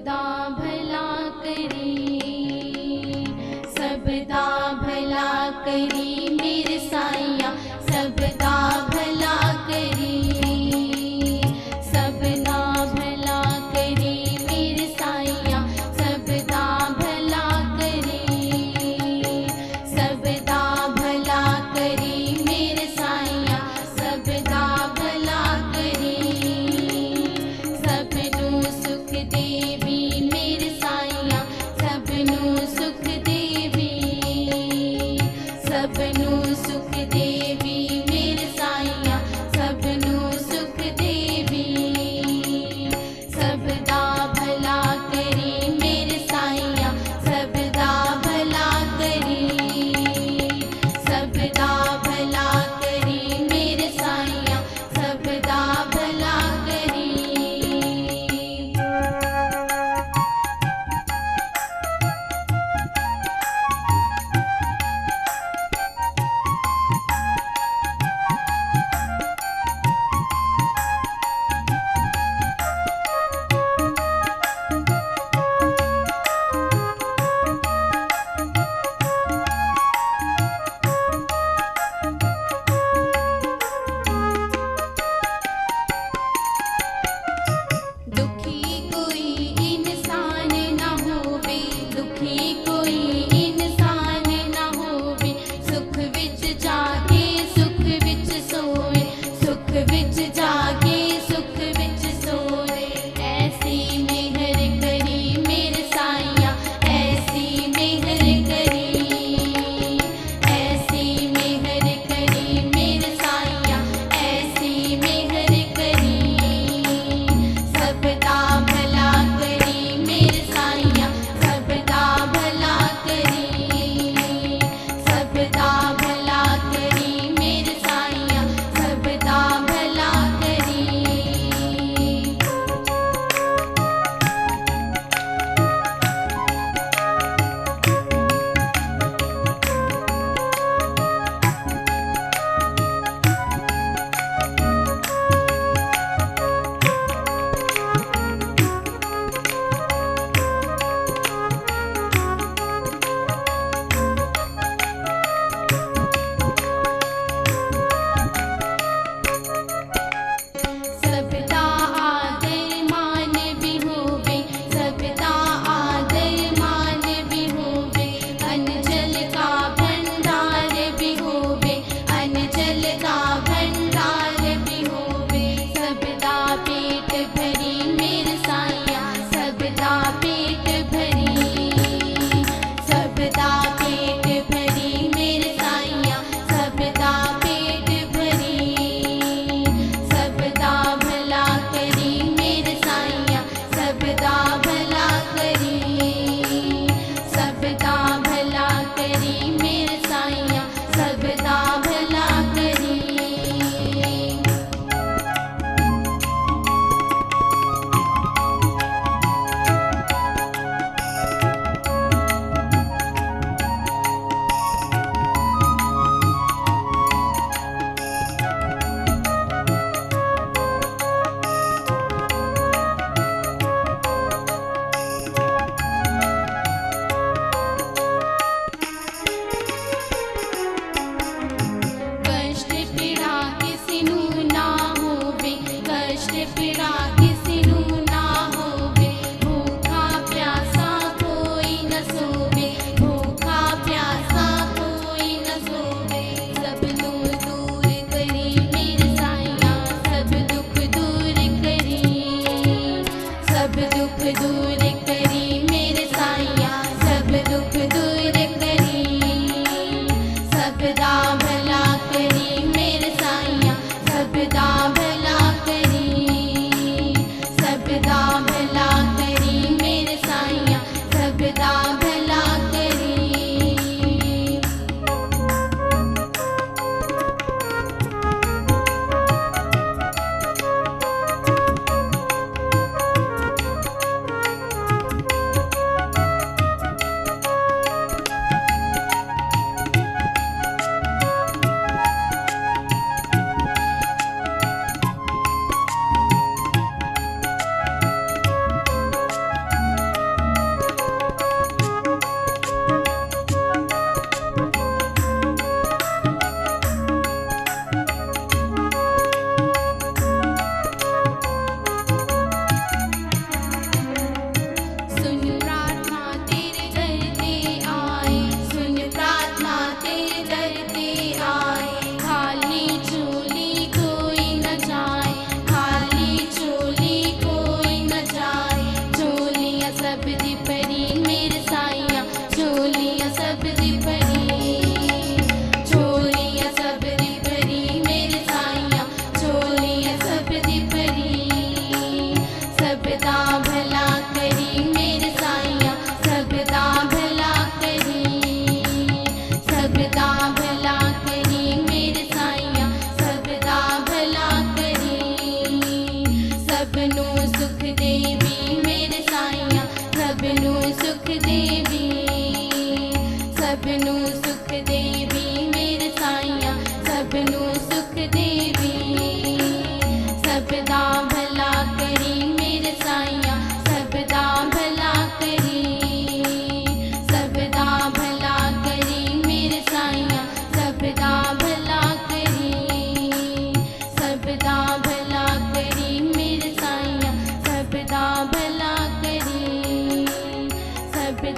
सबदा भला करी, सबदा भला करी मेरे साईया, सबदा भला करी, सबदा भला करी मेरे साईया, सबदा भला करी, सबदा भला करी मेरे साईया, सबदा भला करी, सबनू सुख देवी मेरे साईया, सबनू सुख देवी, सबनू सुख देवी मेरे साईया, सबनू सुख देवी, सबदा भला करी मेरे साईया, सबदा भला करी, सबदा भला करी मेरे साईया, सबदा भला करी।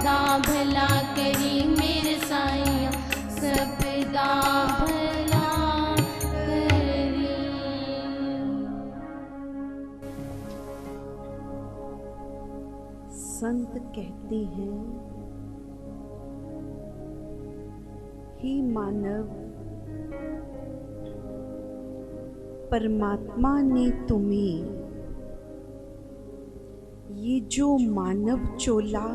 सबदा भला करी मेरे साईं, सबदा भला करी। संत कहते हैं, हे मानव, परमात्मा ने तुम्हें ये जो मानव चोला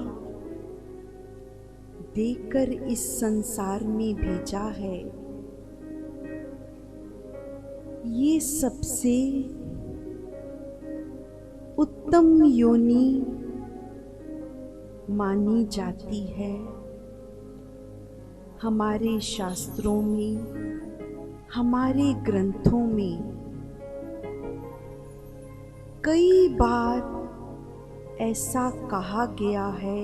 देकर इस संसार में भेजा है, ये सबसे उत्तम योनि मानी जाती है। हमारे शास्त्रों में, हमारे ग्रंथों में कई बार ऐसा कहा गया है,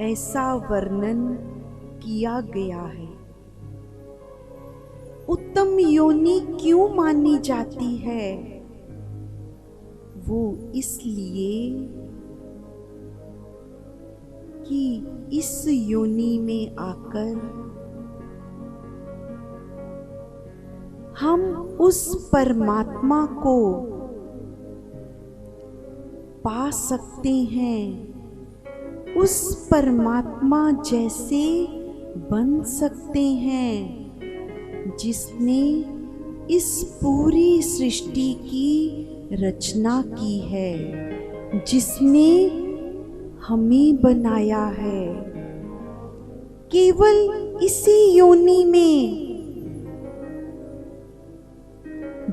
ऐसा वर्णन किया गया है। उत्तम योनि क्यों मानी जाती है? वो इसलिए कि इस योनि में आकर हम उस परमात्मा को पा सकते हैं, उस परमात्मा जैसे बन सकते हैं जिसने इस पूरी सृष्टि की रचना की है, जिसने हमें बनाया है। केवल इसी योनि में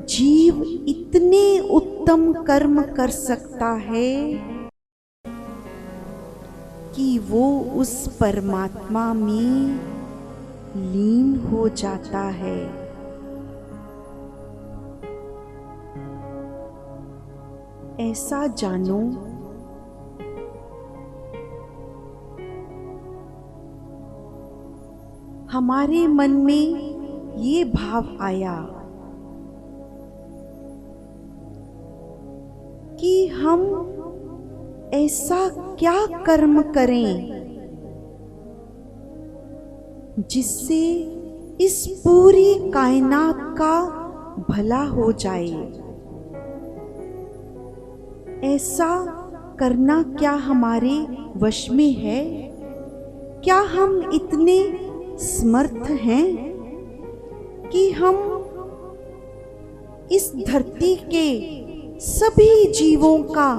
जीव इतने उत्तम कर्म कर सकता है कि वो उस परमात्मा में लीन हो जाता है। ऐसा जानो, हमारे मन में ये भाव आया कि हम ऐसा क्या कर्म करें जिससे इस पूरी कायनात का भला हो जाए। ऐसा करना क्या हमारे वश में है? क्या हम इतने समर्थ हैं कि हम इस धरती के सभी जीवों का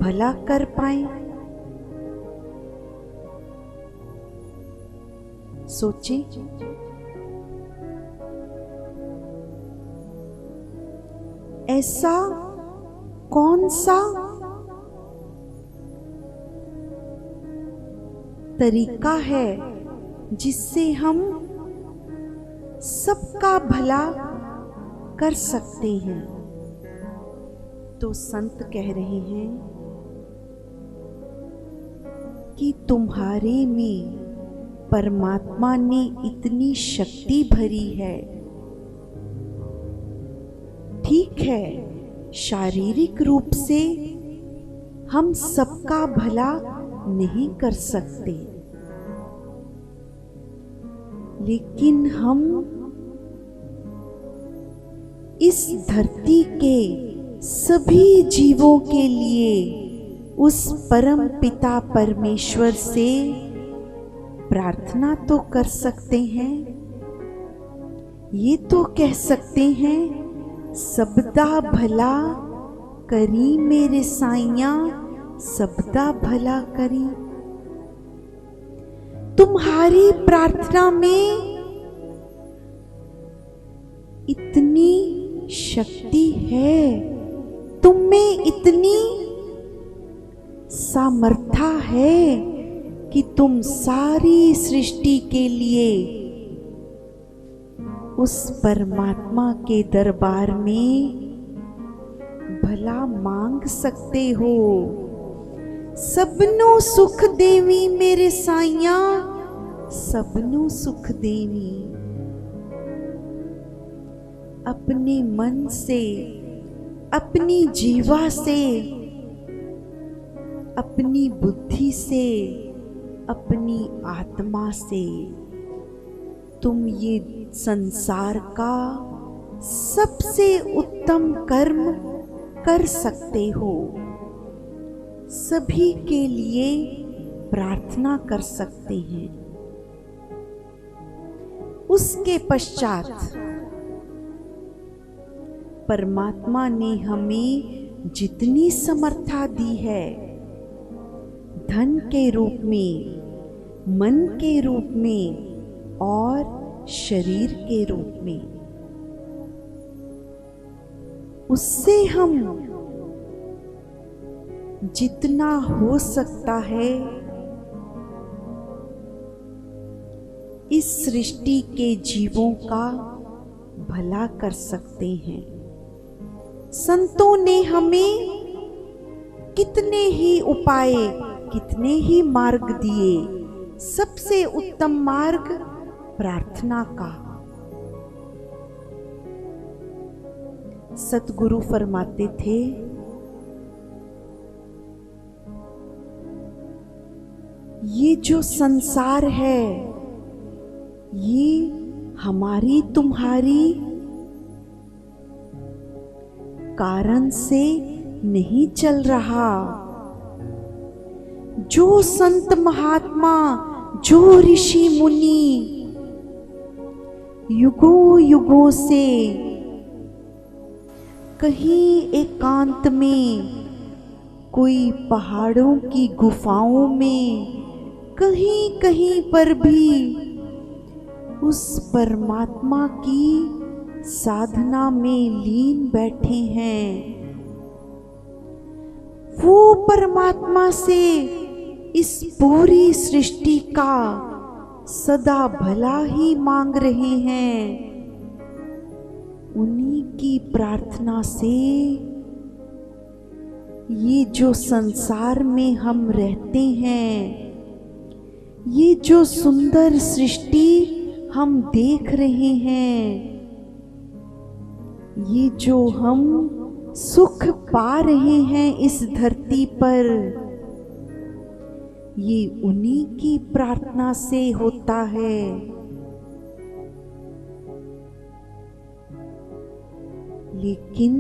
भला कर पाएं? सोचें। ऐसा कौन सा तरीका है जिससे हम सबका भला कर सकते हैं? तो संत कह रहे हैं कि तुम्हारे में परमात्मा ने इतनी शक्ति भरी है। ठीक है, शारीरिक रूप से हम सबका भला नहीं कर सकते, लेकिन हम इस धरती के सभी जीवों के लिए उस परम पिता परमेश्वर से प्रार्थना तो कर सकते हैं। ये तो कह सकते हैं, सबदा भला करी मेरे साईया, सबदा भला करी। तुम्हारी प्रार्थना में इतनी शक्ति है, तुम में इतनी सामर्थ्य है कि तुम सारी सृष्टि के लिए उस परमात्मा के दरबार में भला मांग सकते हो। सबनो सुख देवी मेरे साईया, सबनो सुख देवी। अपने मन से, अपनी जीवा से अपनी बुद्धि से, अपनी आत्मा से तुम ये संसार का सबसे उत्तम कर्म कर सकते हो। सभी के लिए प्रार्थना कर सकते हैं। उसके पश्चात परमात्मा ने हमें जितनी समर्था दी है, धन के रूप में, मन के रूप में और शरीर के रूप में, उससे हम जितना हो सकता है इस सृष्टि के जीवों का भला कर सकते हैं। संतों ने हमें कितने ही उपाय, कितने ही मार्ग दिए। सबसे उत्तम मार्ग प्रार्थना का। सतगुरु फरमाते थे, ये जो संसार है, ये हमारी तुम्हारी कारण से नहीं चल रहा। जो संत महात्मा, जो ऋषि मुनि युगों युगों से कहीं एकांत में, कोई पहाड़ों की गुफाओं में, कहीं कहीं पर भी उस परमात्मा की साधना में लीन बैठे हैं। वो परमात्मा से इस पूरी सृष्टि का सदा भला ही मांग रहे हैं। उन्हीं की प्रार्थना से ये जो संसार में हम रहते हैं, ये जो सुंदर सृष्टि हम देख रहे हैं, ये जो हम सुख पा रहे हैं इस धरती पर, ये उन्हीं की प्रार्थना से होता है। लेकिन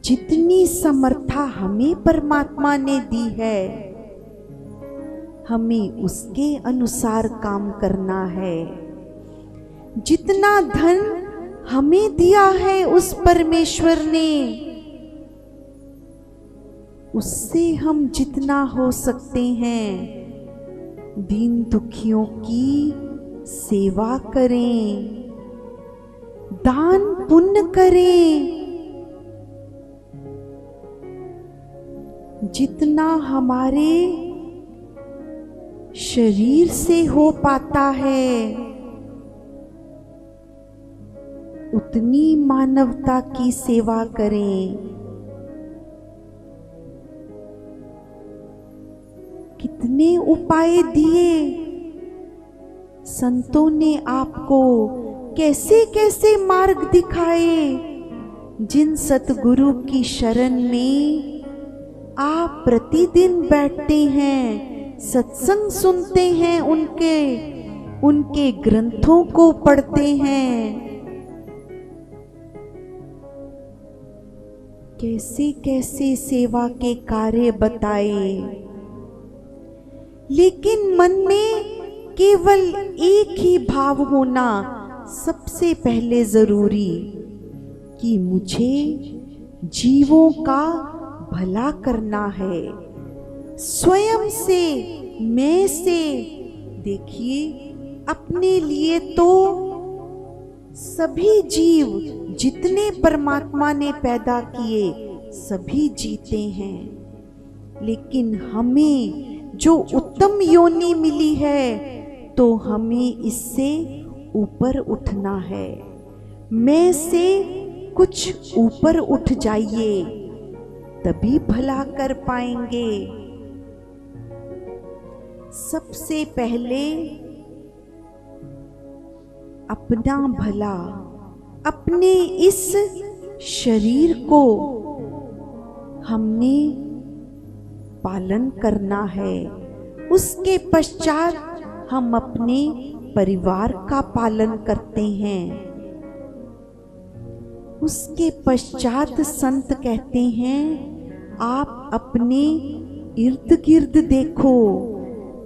जितनी समर्था हमें परमात्मा ने दी है, हमें उसके अनुसार काम करना है। जितना धन हमें दिया है उस परमेश्वर ने, उससे हम जितना हो सकते हैं दीन दुखियों की सेवा करें, दान पुण्य करें। जितना हमारे शरीर से हो पाता है, उतनी मानवता की सेवा करें। कितने उपाय दिए संतों ने आपको, कैसे कैसे मार्ग दिखाए। जिन सतगुरु की शरण में आप प्रतिदिन बैठते हैं, सत्संग सुनते हैं, उनके ग्रंथों को पढ़ते हैं, कैसे कैसे सेवा के कार्य बताए। लेकिन मन में केवल एक ही भाव होना सबसे पहले जरूरी, कि मुझे जीवों का भला करना है। स्वयं से, मैं से। देखिए, अपने लिए तो सभी जीव जितने परमात्मा ने पैदा किए सभी जीते हैं, लेकिन हमें जो उत्तम योनि मिली है तो हमें इससे ऊपर उठना है। मैं से कुछ ऊपर उठ जाइए, तभी भला कर पाएंगे। सबसे पहले अपना भला, अपने इस शरीर को हमने पालन करना है। उसके पश्चात हम अपने परिवार का पालन करते हैं। उसके पश्चात संत कहते हैं, आप अपने इर्द गिर्द देखो,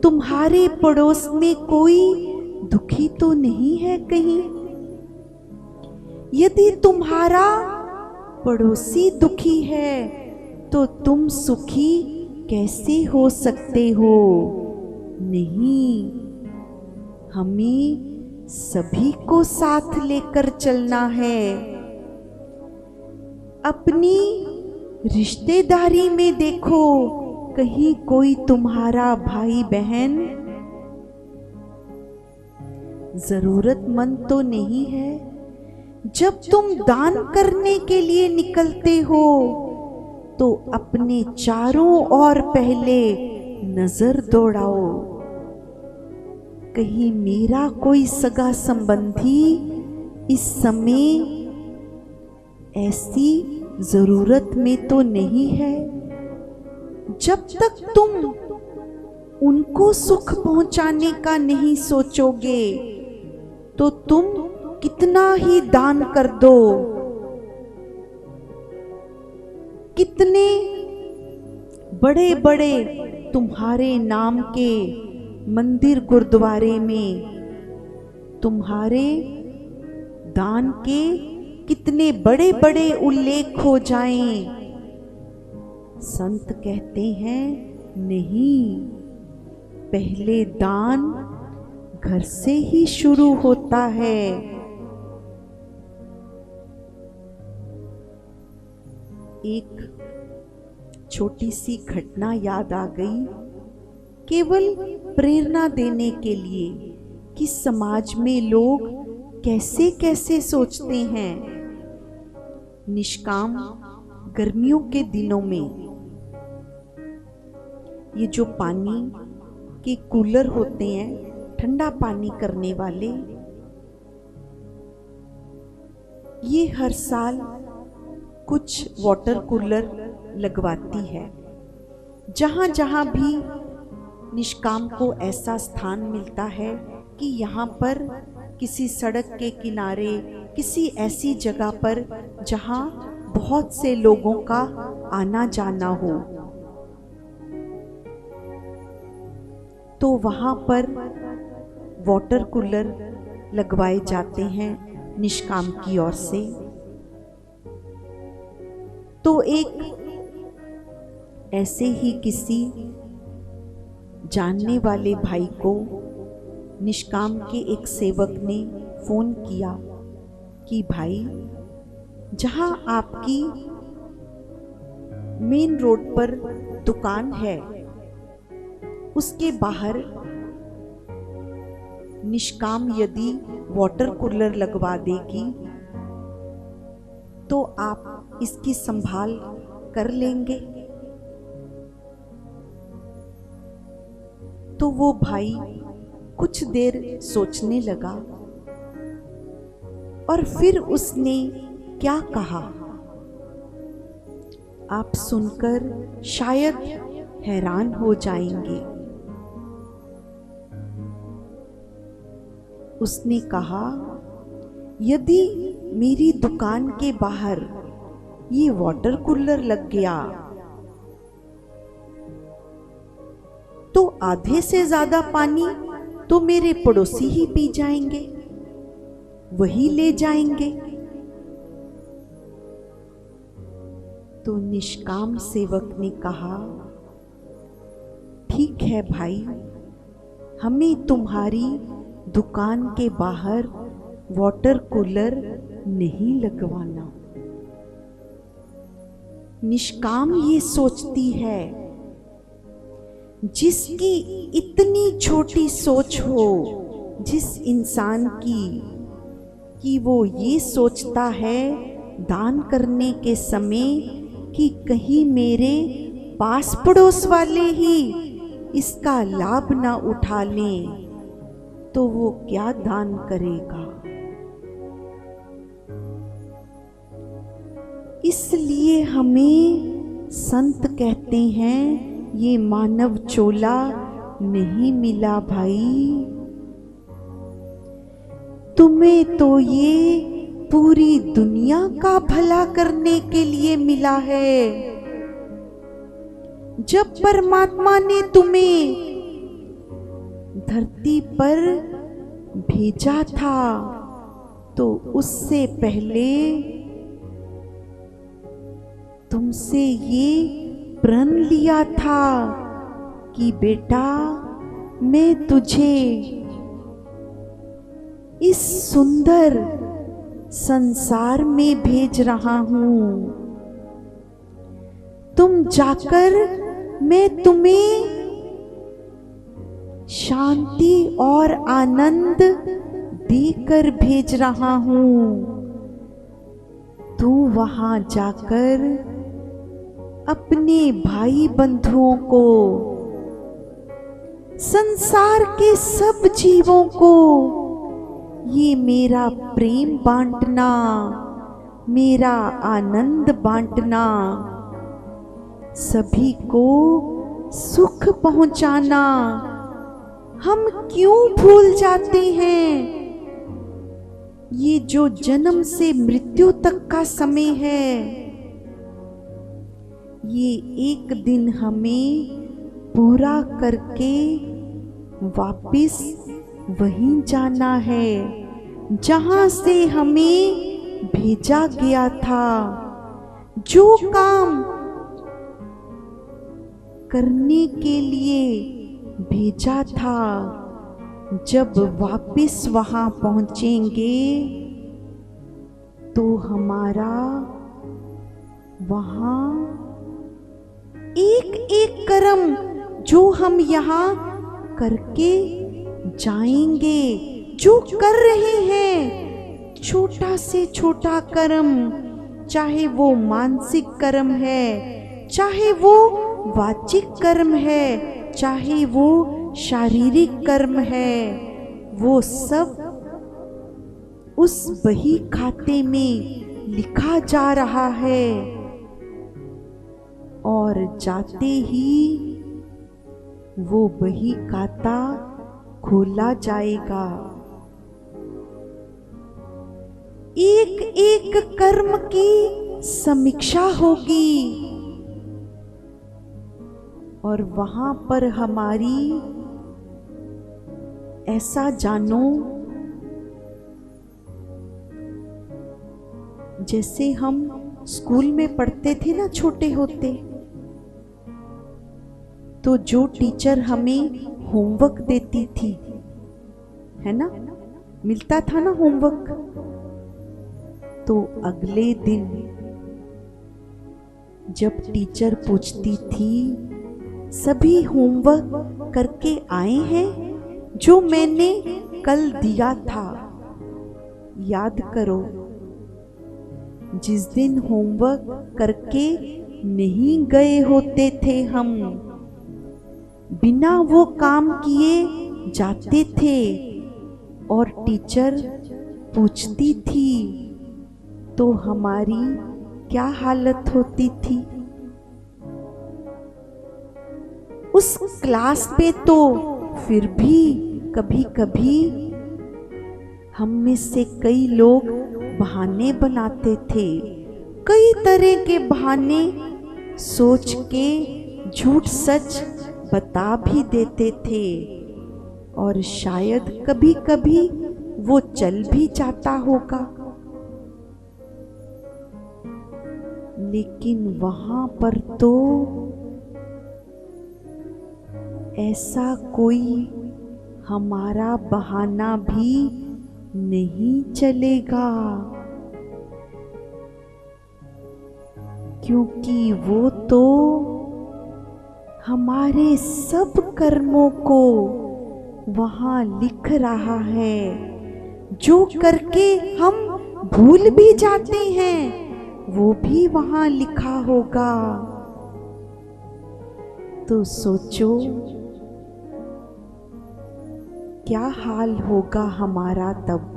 तुम्हारे पड़ोस में कोई दुखी तो नहीं है कहीं। यदि तुम्हारा पड़ोसी दुखी है तो तुम सुखी कैसे हो सकते हो? नहीं, हमें सभी को साथ लेकर चलना है। अपनी रिश्तेदारी में देखो, कहीं कोई तुम्हारा भाई बहन जरूरतमंद तो नहीं है। जब तुम दान करने के लिए निकलते हो तो अपने चारों ओर पहले नजर दौड़ाओ, कहीं मेरा कोई सगा संबंधी इस समय ऐसी जरूरत में तो नहीं है। जब तक तुम उनको सुख पहुंचाने का नहीं सोचोगे तो तुम कितना ही दान कर दो, कितने बड़े बड़े तुम्हारे नाम के मंदिर गुरुद्वारे में तुम्हारे दान के कितने बड़े बड़े उल्लेख हो जाएं, संत कहते हैं नहीं, पहले दान घर से ही शुरू होता है। एक छोटी सी घटना याद आ गई, केवल प्रेरणा देने के लिए कि समाज में लोग कैसे कैसे सोचते हैं। निष्काम गर्मियों के दिनों में ये जो पानी के कूलर होते हैं, ठंडा पानी करने वाले, ये हर साल कुछ वाटर कूलर लगवाती है। जहां जहां भी निष्काम को ऐसा स्थान मिलता है कि यहाँ पर किसी सड़क के किनारे, किसी ऐसी जगह पर जहां बहुत से लोगों का आना जाना हो, तो वहां पर वाटर कूलर लगवाए जाते हैं निष्काम की ओर से। तो एक ऐसे ही किसी जानने वाले भाई को निष्काम के एक सेवक ने फोन किया कि भाई, जहां आपकी मेन रोड पर दुकान है उसके बाहर निष्काम यदि वाटर कूलर लगवा देगी तो आप इसकी संभाल कर लेंगे। तो वो भाई कुछ देर सोचने लगा और फिर उसने क्या कहा, आप सुनकर शायद हैरान हो जाएंगे। उसने कहा, यदि मेरी दुकान के बाहर ये वाटर कूलर लग गया तो आधे से ज्यादा पानी तो मेरे पड़ोसी ही पी जाएंगे, वही ले जाएंगे। तो निष्काम सेवक ने कहा, ठीक है भाई, हमें तुम्हारी दुकान के बाहर वाटर कूलर नहीं लगवाना। निष्काम ये सोचती है, जिसकी इतनी छोटी सोच हो जिस इंसान की, कि वो ये सोचता है दान करने के समय कि कहीं मेरे पास पड़ोस वाले ही इसका लाभ ना उठा लें, तो वो क्या दान करेगा। इसलिए हमें संत कहते हैं, ये मानव चोला नहीं मिला भाई। तुम्हें तो ये पूरी दुनिया का भला करने के लिए मिला है। जब परमात्मा ने तुम्हें धरती पर भेजा था तो उससे पहले तुमसे ये प्रण लिया था कि बेटा मैं तुझे इस सुंदर संसार में भेज रहा हूं। तुम जाकर मैं तुम्हें शांति और आनंद देकर भेज रहा हूं। तू वहां जाकर अपने भाई बंधुओं को, संसार के सब जीवों को ये मेरा प्रेम बांटना, मेरा आनंद बांटना, सभी को सुख पहुंचाना हम क्यों भूल जाते हैं? ये जो जन्म से मृत्यु तक का समय है, ये एक दिन हमें पूरा करके वापिस वहीं जाना है जहां से हमें भेजा गया था। जो काम करने के लिए भेजा था, जब वापिस वहां पहुंचेंगे तो हमारा वहां एक एक कर्म जो हम यहाँ करके जाएंगे, जो कर रहे हैं, छोटा से छोटा कर्म, चाहे वो मानसिक कर्म है, चाहे वो वाचिक कर्म है, चाहे वो शारीरिक कर्म है, वो सब उस बही खाते में लिखा जा रहा है और जाते ही वो बही खाता खोला जाएगा। एक एक कर्म की समीक्षा होगी और वहां पर हमारी, ऐसा जानो जैसे हम स्कूल में पढ़ते थे ना छोटे होते, तो जो टीचर हमें होमवर्क देती थी, है ना, मिलता था ना होमवर्क, तो अगले दिन जब टीचर पूछती थी सभी होमवर्क करके आए हैं जो मैंने कल दिया था, याद करो। जिस दिन होमवर्क करके नहीं गए होते थे हम, बिना वो काम किए जाते थे और टीचर पूछती थी तो हमारी क्या हालत होती थी? उस क्लास पे तो फिर भी कभी कभी हम में से कई लोग बहाने बनाते थे, कई तरह के बहाने सोच के झूठ सच बता भी देते थे और शायद कभी कभी वो चल भी जाता होगा। लेकिन वहां पर तो ऐसा कोई हमारा बहाना भी नहीं चलेगा, क्योंकि वो तो हमारे सब कर्मों को वहां लिख रहा है, जो करके हम भूल भी जाते हैं वो भी वहां लिखा होगा। तो सोचो क्या हाल होगा हमारा तब।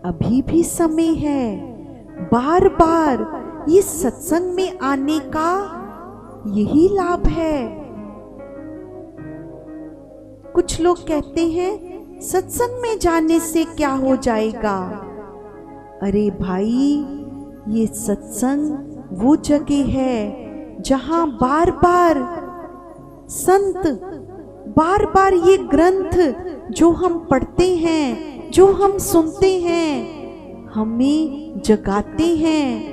अभी भी समय है बार बार इस सत्संग में आने का, यही लाभ है। कुछ लोग कहते हैं सत्संग में जाने से क्या हो जाएगा। अरे भाई, ये सत्संग वो जगह है जहां बार बार संत, बार बार ये ग्रंथ जो हम पढ़ते हैं, जो हम सुनते हैं, हमें जगाते हैं,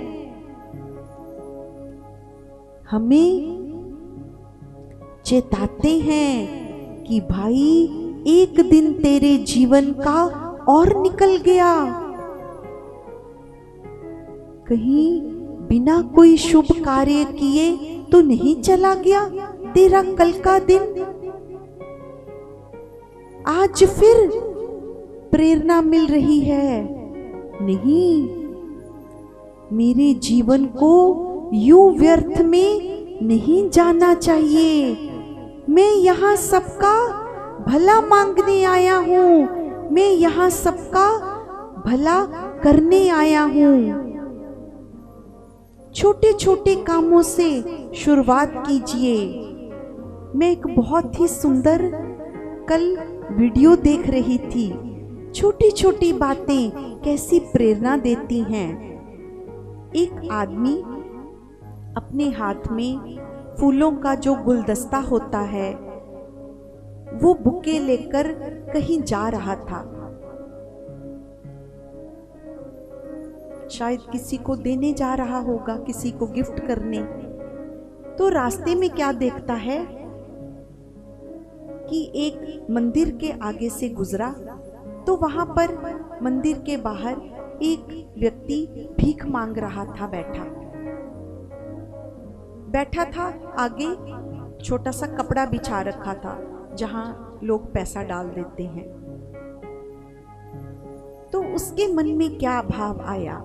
हमें चेताते हैं कि भाई एक दिन तेरे जीवन का और निकल गया, कहीं बिना कोई शुभ कार्य किए तो नहीं चला गया तेरा कल का दिन। आज फिर प्रेरणा मिल रही है, नहीं, मेरे जीवन को यूं व्यर्थ में नहीं जाना चाहिए। मैं यहाँ सबका भला मांगने आया हूँ, मैं यहाँ सबका भला करने आया हूँ। छोटे छोटे कामों से शुरुआत कीजिए। मैं एक बहुत ही सुंदर कल वीडियो देख रही थी। छोटी छोटी बातें कैसी प्रेरणा देती हैं। एक आदमी अपने हाथ में फूलों का जो गुलदस्ता होता है वो बुके लेकर कहीं जा रहा था। शायद किसी को देने जा रहा होगा, किसी को गिफ्ट करने। तो रास्ते में क्या देखता है कि एक मंदिर के आगे से गुजरा तो वहां पर मंदिर के बाहर एक व्यक्ति भीख मांग रहा था। बैठा था, आगे छोटा सा कपड़ा बिछा रखा था जहां लोग पैसा डाल देते हैं। तो उसके मन में क्या भाव आया?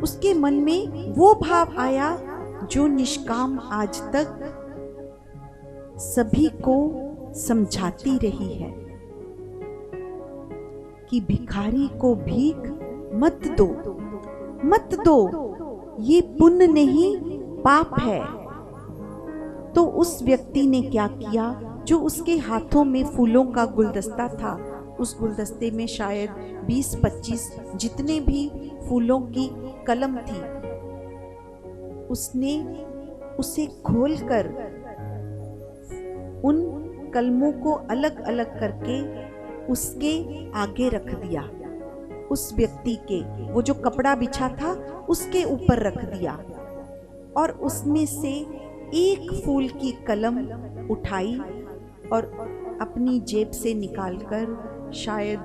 उसके मन में वो भाव आया जो निष्काम आज तक सभी को समझाती रही है कि भिखारी को भीख मत दो, मत दो, ये पुण्य नहीं पाप है। तो उस व्यक्ति ने क्या किया, जो उसके हाथों में फूलों का गुलदस्ता था, उस गुलदस्ते में शायद 20-25 जितने भी फूलों की कलम थी, उसने उसे खोलकर उन कलमों को अलग अलग करके उसके आगे रख दिया। उस व्यक्ति के वो जो कपड़ा बिछा था उसके ऊपर रख दिया और उसमें से एक फूल की कलम उठाई और अपनी जेब से निकालकर शायद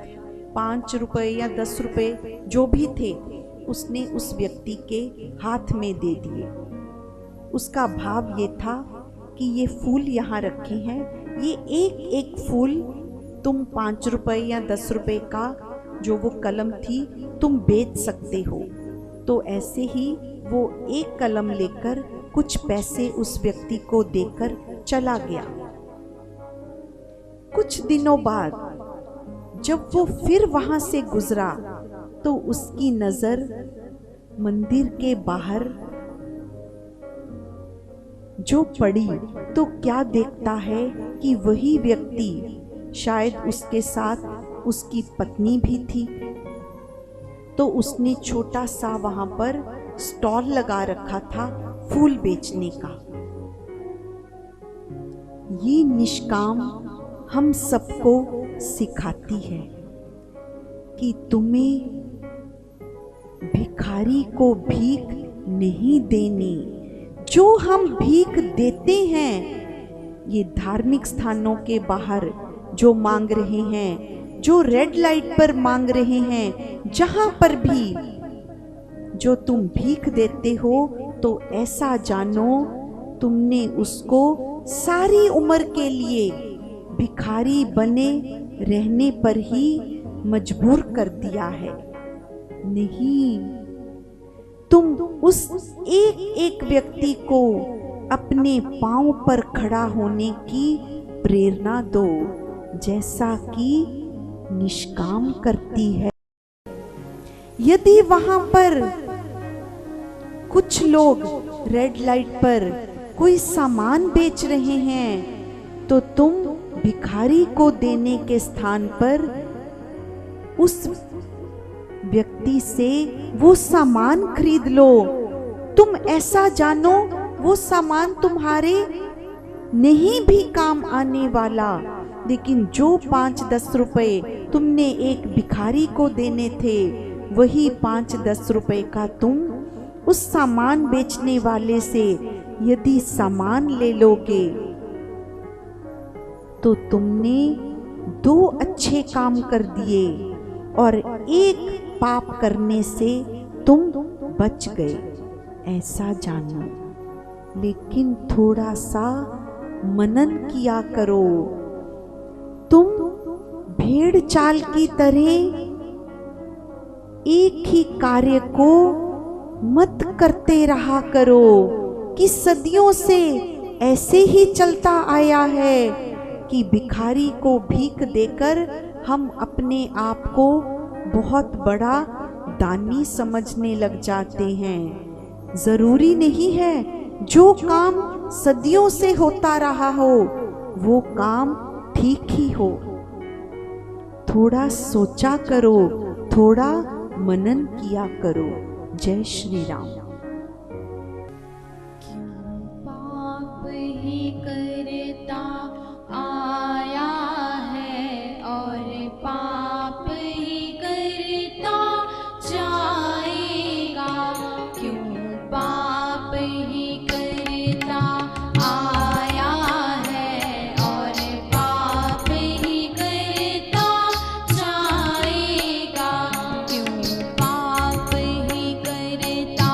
5 रुपए या 10 रुपए जो भी थे उसने उस व्यक्ति के हाथ में दे दिए। उसका भाव ये था कि ये फूल यहाँ रखे हैं, ये एक एक फूल तुम 5 रुपए या 10 रुपए का जो वो कलम थी तुम बेच सकते हो। तो ऐसे ही वो एक कलम लेकर कुछ पैसे उस व्यक्ति को देकर चला गया। कुछ दिनों बाद जब वो फिर वहां से गुजरा तो उसकी नजर मंदिर के बाहर जो पड़ी तो क्या देखता है कि वही व्यक्ति, शायद उसके साथ उसकी पत्नी भी थी। तो उसने छोटा सा वहां पर स्टॉल लगा रखा था फूल बेचने का। ये निष्काम हम सबको सिखाती है कि तुम्हें भिखारी को भीख नहीं देनी। जो हम भीख देते हैं, ये धार्मिक स्थानों के बाहर जो मांग रहे हैं, जो रेड लाइट पर मांग रहे हैं, जहां पर भी जो तुम भीख देते हो तो ऐसा जानो तुमने उसको सारी उम्र के लिए भिखारी बने रहने पर ही मजबूर कर दिया है। नहीं, तुम उस एक एक व्यक्ति को अपने पांव पर खड़ा होने की प्रेरणा दो जैसा कि निष्काम करती है। यदि वहां पर कुछ लोग रेड लाइट पर कोई सामान बेच रहे हैं तो तुम भिखारी को देने के स्थान पर उस व्यक्ति से वो सामान खरीद लो। तुम ऐसा जानो वो सामान तुम्हारे नहीं भी काम आने वाला, लेकिन जो 5-10 रुपए तुमने एक भिखारी को देने थे, वही 5-10 रुपए का तुम उस सामान बेचने वाले से यदि सामान ले लोगे तो तुमने 2 अच्छे काम कर दिए और एक पाप करने से तुम बच गए, ऐसा जानो। लेकिन थोड़ा सा मनन किया करो। तुम भेड़ चाल की तरह एक ही कार्य को मत करते रहा करो कि सदियों से ऐसे ही चलता आया है कि भिखारी को भीख देकर हम अपने आप को बहुत बड़ा दानी समझने लग जाते हैं। जरूरी नहीं है जो काम सदियों से होता रहा हो वो काम ठीक ही हो। थोड़ा सोचा करो, थोड़ा मनन किया करो। जय श्री राम। पाप ही करता आया है और पाप ही करता जाएगा। क्यों पाप ही करता आया है और पाप ही करता जाएगा। क्यों पाप ही करता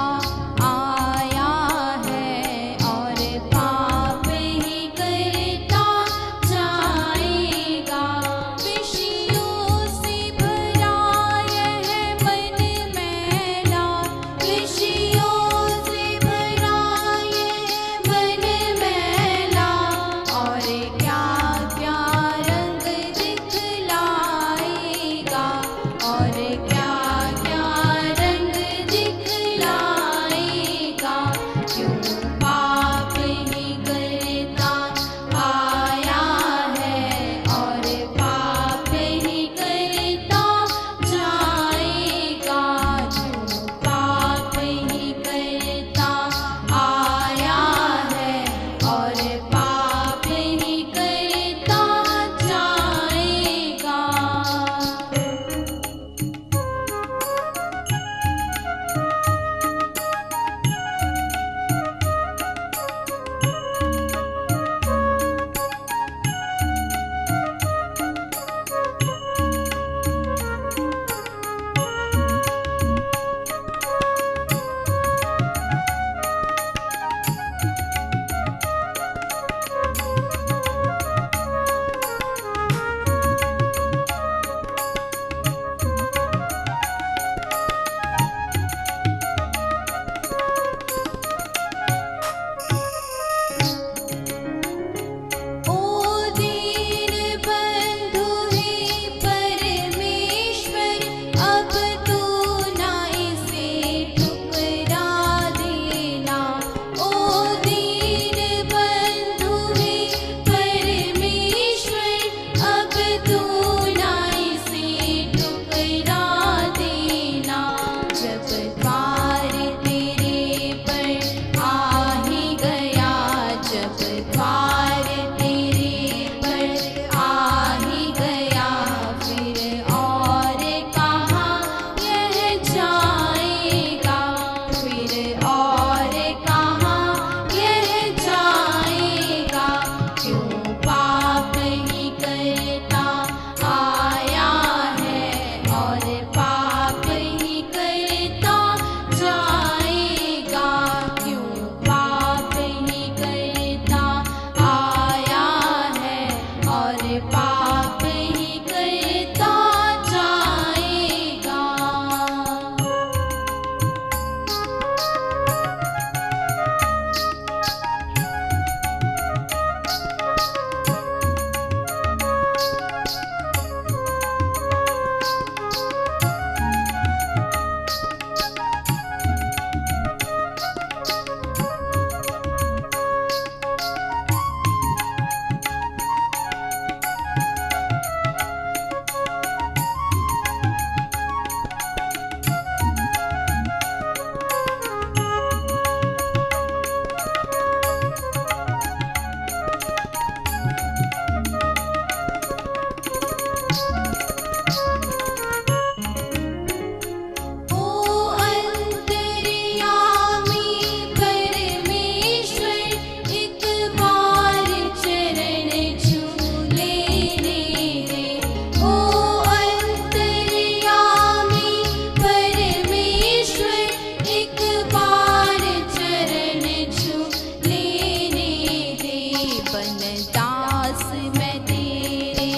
दास मैं तेरे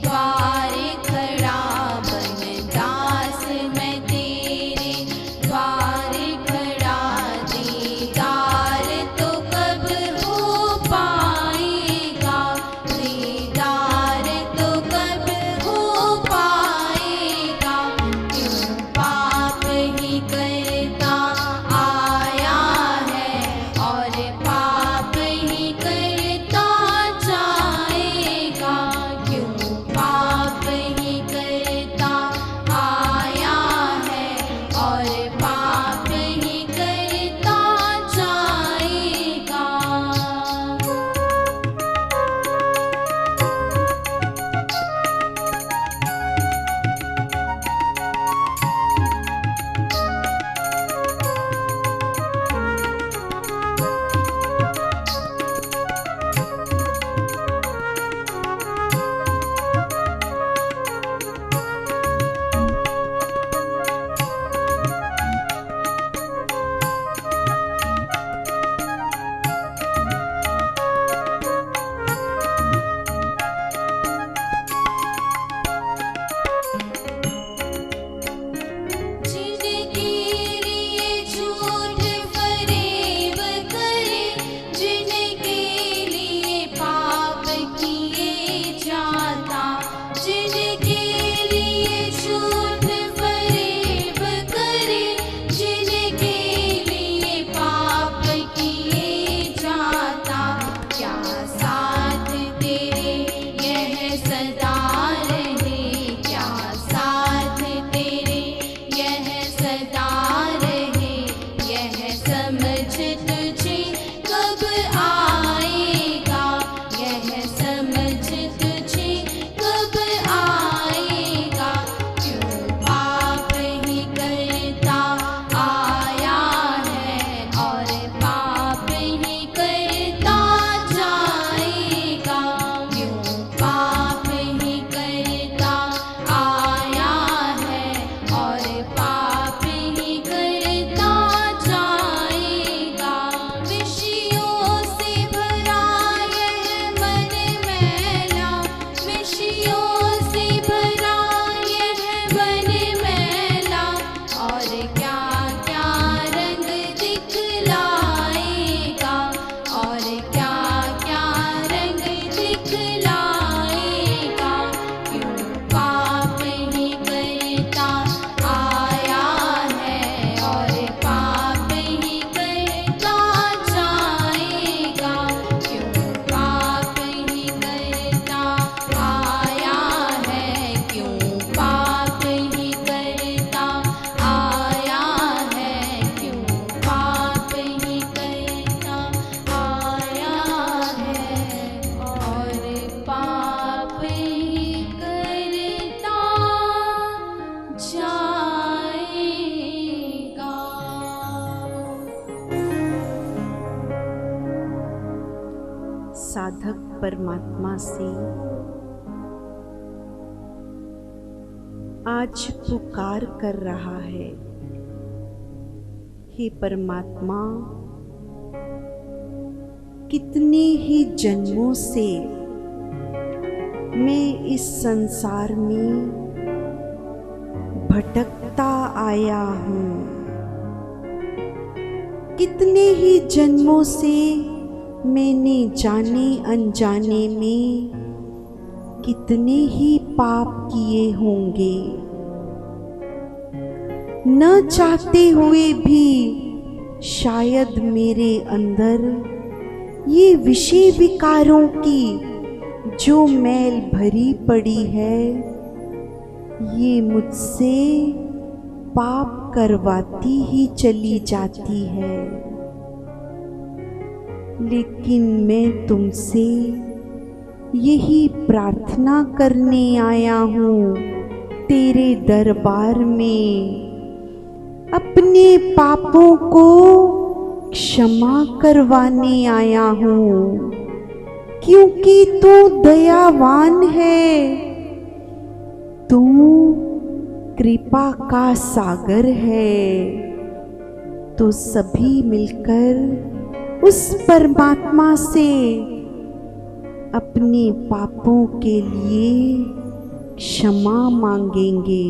द्वारे खड़ा बन दास मैं तेरे द्वारे खड़ा दीदार तो कब हो पाएगा दीदार तो कब हो पाएगा क्यों पाप ही करता आया है और पाप ही करता जाएगा क्यों पाप ही करता आया है और पाप ही करता जाएगा। जिनके लिए झूठ फरेब करे जिनके लिए पाप किए जाता जिनके लिए झूठ फरेब करे जिनके लिए पाप किए जाता क्या साथ तेरे यह सदा रहे क्या साथ तेरे यह सदा रहे यह समझ तुझे कब आएगा यह समझ तुझे कब आएगा क्यों पाप ही करता आया है और पाप ही करता जाएगा क्यों पाप ही करता आया है और पाप ही करता जाएगा विषयों से भरा यह मन मैला विषयों से भरा यह मन मैला और क्या क्या रंग दिखलाएगा और क्या क्या रंग दिखलाएगा क्यों पाप ही करता आया है और पाप ही करता जाएगा क्यों पाप ही करता आया है क्यों पाप ही करता आया है क्यों पाप ही करता आया है और पाप ही करता जाएगा। साधक परमात्मा से आज पुकार कर रहा है, हे परमात्मा, कितने ही जन्मों से मैं इस संसार में भटकता आया हूँ। कितने ही जन्मों से मैंने जाने अनजाने में कितने ही पाप किए होंगे। न चाहते हुए भी शायद मेरे अंदर ये विषय विकारों की जो मैल भरी पड़ी है, ये मुझसे पाप करवाती ही चली जाती है। लेकिन मैं तुमसे यही प्रार्थना करने आया हूँ तेरे दरबार में, अपने पापों को क्षमा करवाने आया हूँ, क्योंकि तू दयावान है, तू कृपा का सागर है। तो सभी मिलकर उस परमात्मा से अपने पापों के लिए क्षमा मांगेंगे।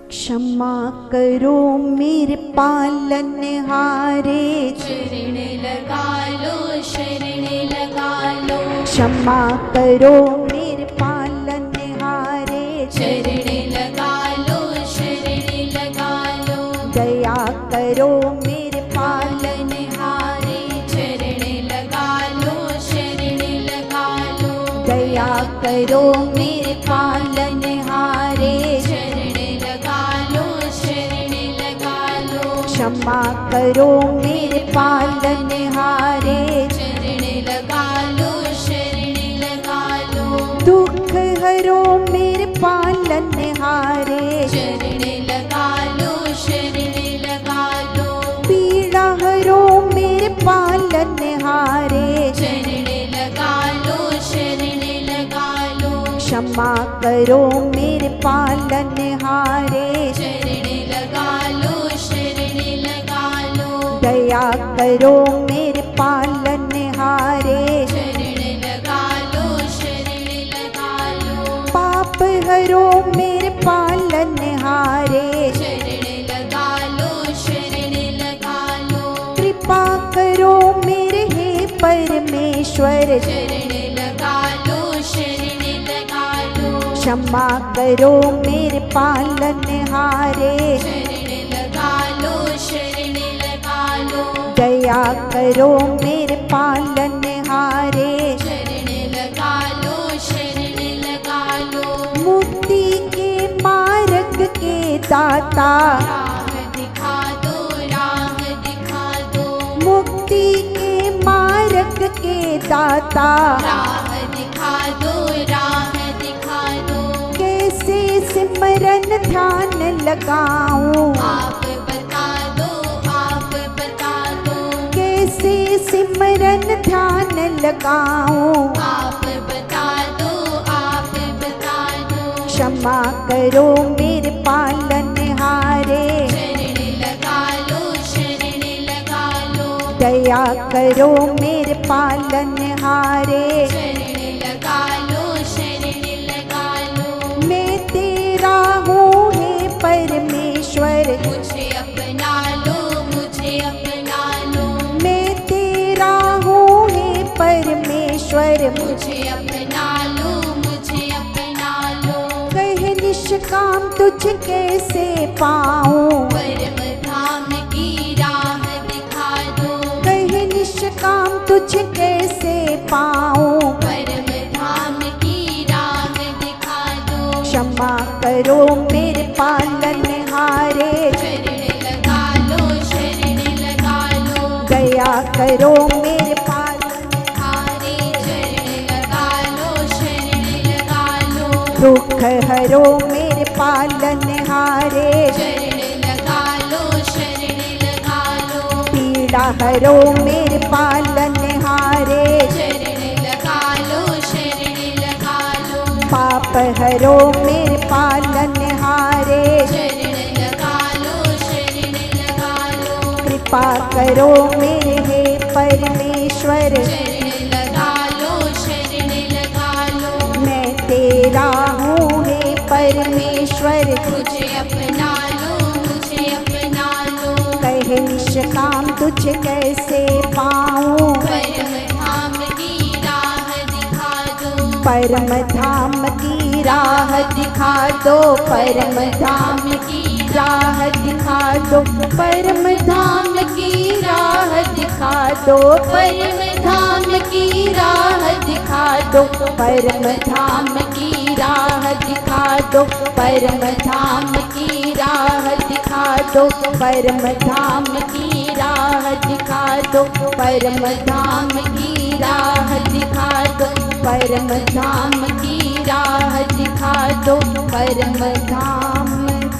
क्षमा करो मेरे पालनहारे, शरण लगा लो, शरण लगा लो। क्षमा करो मेरे पालनहारे, शरण लगा लो, शरण लगा लो। दया करो मेरे पालन, पालनहारे, शरण लगा लो, शरण लगा लो। दया करो मेरे पालनहारे, शरण लगा लो, शरण लगा लो। क्षमा करो मेरे पालनहारे, शरण लगा लो, शरण लगा लो। दुख हरो मेरे पालनहारे, शरण लगा लो, शरण लगा लो। पीड़ा हरो मेरे पालनहारे, शरण लगा लो, शरण लगा लो। क्षमा करो मेरे पालनहारे, शरण लगा लो, शरण लगा लो। दया करो मेरे पालनहारे, शरण लगा लो, शरण लगा लो। पाप हरो मेरे पालनहारे, शरण लगा लो, शरण लगा लो। कृपा करो मेरे हे परमेश्वर, शरण लगा लो, शरण लगा लो। क्षमा करो मेरे पालनहारे, शरण लगा लो, शरण लगा लो। दया करो मेरे पालनहारे, शरण लगा लो, शरण लगा लो। मुक्ति के मार्ग के दाता, राह दिखा दो, राह दिखा दो। मुक्ति के मार्ग के दाता, राह दिखा दो, राह दिखा दो। कैसे सिमरन ध्यान लगाऊं, आप बता दो, आप बता दो। कैसे सिमरन ध्यान लगाऊं, आप बता दो, आप बता दो। क्षमा करो मेरे पालनहारे, शरण लगा लो, शरण लगा लो। दया करो मेरे पालनहारे, शरण लगा लो, शरण लगा लो। मैं तेरा हूँ हे परमेश्वर, मुझे अपना लो, मुझे अपना लो। मैं तेरा हूँ हे परमेश्वर, मुझे अपना लो, मुझे अपना लो। कह निष्काम तुझ कैसे पाऊं, परम धाम की राह दिखा दो। कह निष्काम तुझ कैसे पाऊं, परम धाम की राह दिखा दो। क्षमा करो मेरे पालनहारे, शरण लगा लो, शरण लगा लो। दया करो मेरे पालन, हारे शरण लगा लो, शरण लगा लो। दुख हरो मेरे पालनहारे, शरण लगा लो, शरण लगा लो। पीड़ा हरो मेरे पालनहारे, शरण लगा लो, शरण लगा लो। पाप हरो मेरे पालनहारे, शरण लगा लो, शरण लगा लो। कृपा करो मेरे हे परमेश्वर, शरण लगा लो, शरण लगा लो। मैं तेरा हूँ हे परमेश्वर, मुझे अपना लो, मुझे अपना लो। कह निष्काम तुझ कैसे पाऊं, परम धाम की राह दिखा दो। परम धाम की राह दिखा दो, परम धाम की राह दिखा दो, परम धाम की राह दिखा दो, परम धाम की राह दिखा दो, परम धाम की राह दिखा दो, परम धाम की राह दिखा दो, परम धाम की राह दिखा दो, परम धाम की राह दिखा दो, परम धाम की राह दिखा दो, परम धाम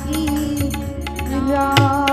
की राह